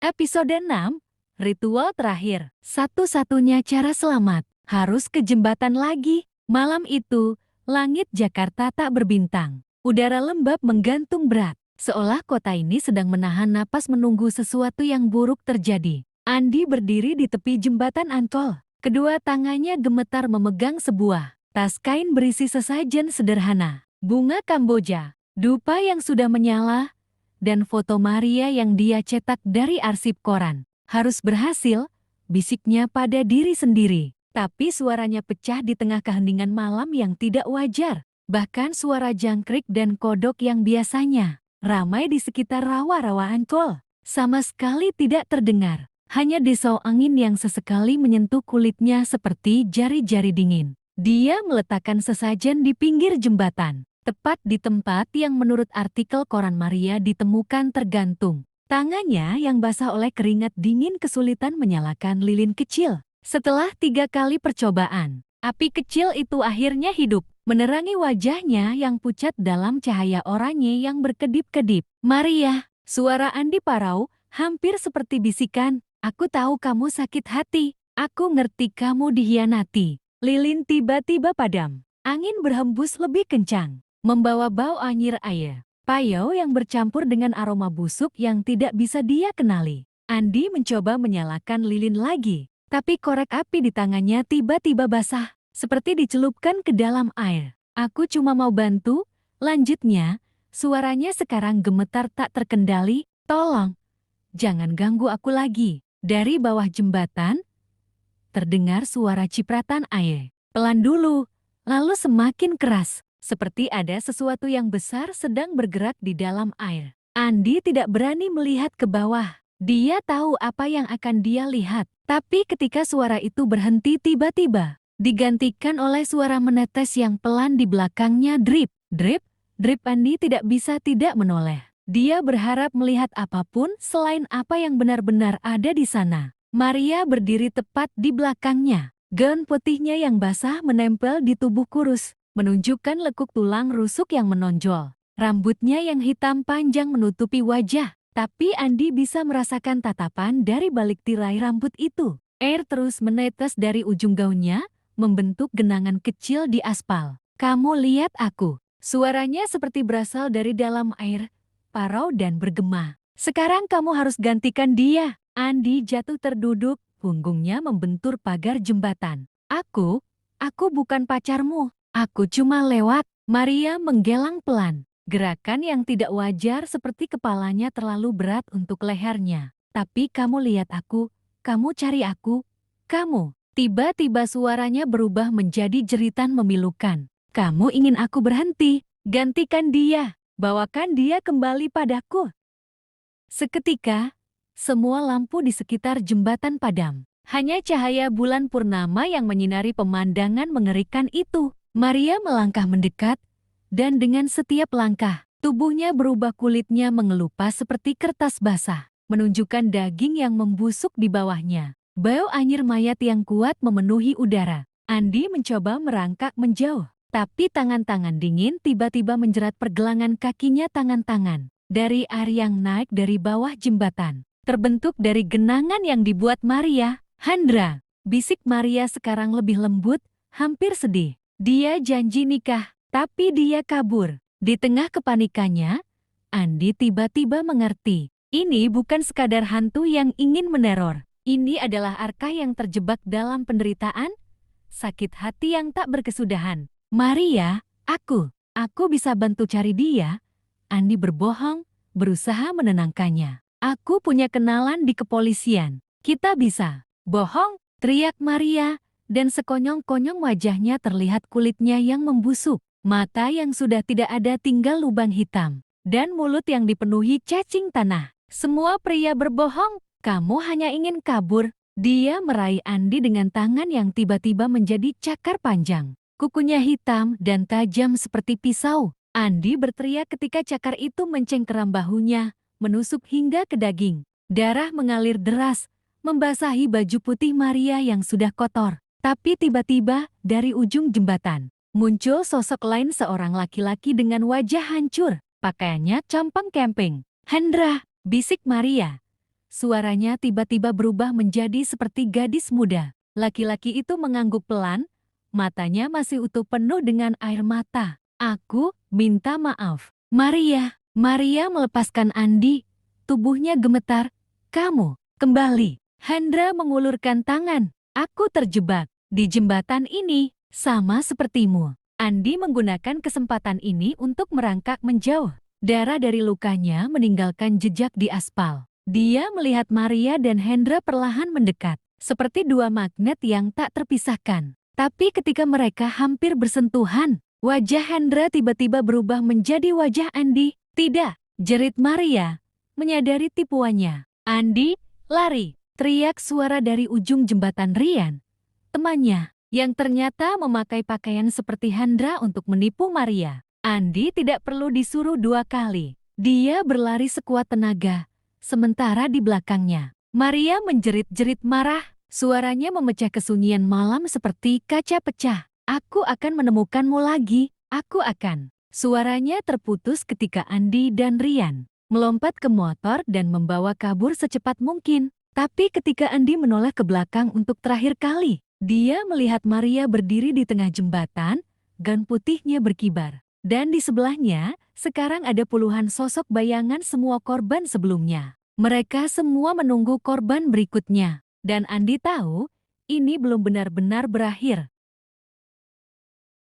Episode 6, Ritual Terakhir. Satu-satunya cara selamat, harus ke jembatan lagi. Malam itu, langit Jakarta tak berbintang. Udara lembab menggantung berat, seolah kota ini sedang menahan napas menunggu sesuatu yang buruk terjadi. Andi berdiri di tepi jembatan Ancol. Kedua tangannya gemetar memegang sebuah tas kain berisi sesajen sederhana, bunga Kamboja, dupa yang sudah menyala, dan foto Maria yang dia cetak dari arsip koran. Harus berhasil, bisiknya pada diri sendiri. Tapi suaranya pecah di tengah keheningan malam yang tidak wajar. Bahkan suara jangkrik dan kodok yang biasanya ramai di sekitar rawa-rawa Ancol sama sekali tidak terdengar. Hanya desau angin yang sesekali menyentuh kulitnya seperti jari-jari dingin. Dia meletakkan sesajen di pinggir jembatan, tepat di tempat yang menurut artikel koran Maria ditemukan tergantung. Tangannya yang basah oleh keringat dingin kesulitan menyalakan lilin kecil. Setelah 3 kali percobaan, api kecil itu akhirnya hidup, menerangi wajahnya yang pucat dalam cahaya oranye yang berkedip-kedip. "Maria," suara Andi parau, hampir seperti bisikan, "aku tahu kamu sakit hati. Aku ngerti kamu dikhianati." Lilin tiba-tiba padam. Angin berhembus lebih kencang, membawa bau anyir air payau yang bercampur dengan aroma busuk yang tidak bisa dia kenali. Andi mencoba menyalakan lilin lagi, tapi korek api di tangannya tiba-tiba basah, seperti dicelupkan ke dalam air. "Aku cuma mau bantu," lanjutnya, suaranya sekarang gemetar tak terkendali, "tolong, jangan ganggu aku lagi." Dari bawah jembatan, terdengar suara cipratan air. Pelan dulu, lalu semakin keras. Seperti ada sesuatu yang besar sedang bergerak di dalam air. Andi tidak berani melihat ke bawah. Dia tahu apa yang akan dia lihat. Tapi ketika suara itu berhenti tiba-tiba, digantikan oleh suara menetes yang pelan di belakangnya, drip, drip, drip. Andi tidak bisa tidak menoleh. Dia berharap melihat apapun selain apa yang benar-benar ada di sana. Maria berdiri tepat di belakangnya. Gaun putihnya yang basah menempel di tubuh kurus, menunjukkan lekuk tulang rusuk yang menonjol. Rambutnya yang hitam panjang menutupi wajah, tapi Andi bisa merasakan tatapan dari balik tirai rambut itu. Air terus menetes dari ujung gaunnya, membentuk genangan kecil di aspal. "Kamu lihat aku." Suaranya seperti berasal dari dalam air, parau dan bergema. "Sekarang kamu harus gantikan dia." Andi jatuh terduduk, punggungnya membentur pagar jembatan. Aku bukan pacarmu. Aku cuma lewat." Maria menggelang pelan. Gerakan yang tidak wajar seperti kepalanya terlalu berat untuk lehernya. "Tapi kamu lihat aku, kamu cari aku, kamu." Tiba-tiba suaranya berubah menjadi jeritan memilukan. "Kamu ingin aku berhenti? Gantikan dia. Bawakan dia kembali padaku." Seketika, semua lampu di sekitar jembatan padam. Hanya cahaya bulan purnama yang menyinari pemandangan mengerikan itu. Maria melangkah mendekat, dan dengan setiap langkah, tubuhnya berubah, kulitnya mengelupas seperti kertas basah, menunjukkan daging yang membusuk di bawahnya. Bau anyir mayat yang kuat memenuhi udara. Andi mencoba merangkak menjauh, tapi tangan-tangan dingin tiba-tiba menjerat pergelangan kakinya. Tangan-tangan dari air yang naik dari bawah jembatan, terbentuk dari genangan yang dibuat Maria. "Handra," bisik Maria sekarang lebih lembut, hampir sedih. Dia janji nikah, tapi dia kabur. Di tengah kepanikannya, Andi tiba-tiba mengerti. Ini bukan sekadar hantu yang ingin meneror. Ini adalah Arka yang terjebak dalam penderitaan, sakit hati yang tak berkesudahan. "Maria, aku bisa bantu cari dia." Andi berbohong, berusaha menenangkannya. "Aku punya kenalan di kepolisian. Kita bisa." "Bohong!" teriak Maria, dan sekonyong-konyong wajahnya terlihat kulitnya yang membusuk, mata yang sudah tidak ada tinggal lubang hitam, dan mulut yang dipenuhi cacing tanah. "Semua pria berbohong, kamu hanya ingin kabur." Dia meraih Andi dengan tangan yang tiba-tiba menjadi cakar panjang. Kukunya hitam dan tajam seperti pisau. Andi berteriak ketika cakar itu mencengkeram bahunya, menusuk hingga ke daging. Darah mengalir deras, membasahi baju putih Maria yang sudah kotor. Tapi tiba-tiba, dari ujung jembatan, muncul sosok lain, seorang laki-laki dengan wajah hancur, pakaiannya compang-camping. "Handra," bisik Maria. Suaranya tiba-tiba berubah menjadi seperti gadis muda. Laki-laki itu mengangguk pelan, matanya masih utuh penuh dengan air mata. Aku minta maaf. Maria. Maria melepaskan Andi. Tubuhnya gemetar. Kamu, kembali. Hendra mengulurkan tangan. Aku terjebak di jembatan ini, sama sepertimu. Andi menggunakan kesempatan ini untuk merangkak menjauh. Darah dari lukanya meninggalkan jejak di aspal. Dia melihat Maria dan Hendra perlahan mendekat, seperti dua magnet yang tak terpisahkan. Tapi ketika mereka hampir bersentuhan, wajah Hendra tiba-tiba berubah menjadi wajah Andi. Tidak, jerit Maria, menyadari tipuannya. Andi, lari, teriak suara dari ujung jembatan Rian. Temannya, yang ternyata memakai pakaian seperti Hendra untuk menipu Maria. Andi tidak perlu disuruh dua kali. Dia berlari sekuat tenaga. Sementara di belakangnya, Maria menjerit-jerit marah. Suaranya memecah kesunyian malam seperti kaca pecah. Aku akan menemukanmu lagi. Aku akan. Suaranya terputus ketika Andi dan Rian melompat ke motor dan membawa kabur secepat mungkin. Tapi ketika Andi menoleh ke belakang untuk terakhir kali, dia melihat Maria berdiri di tengah jembatan, gaun putihnya berkibar. Dan di sebelahnya, sekarang ada puluhan sosok bayangan semua korban sebelumnya. Mereka semua menunggu korban berikutnya. Dan Andi tahu, ini belum benar-benar berakhir.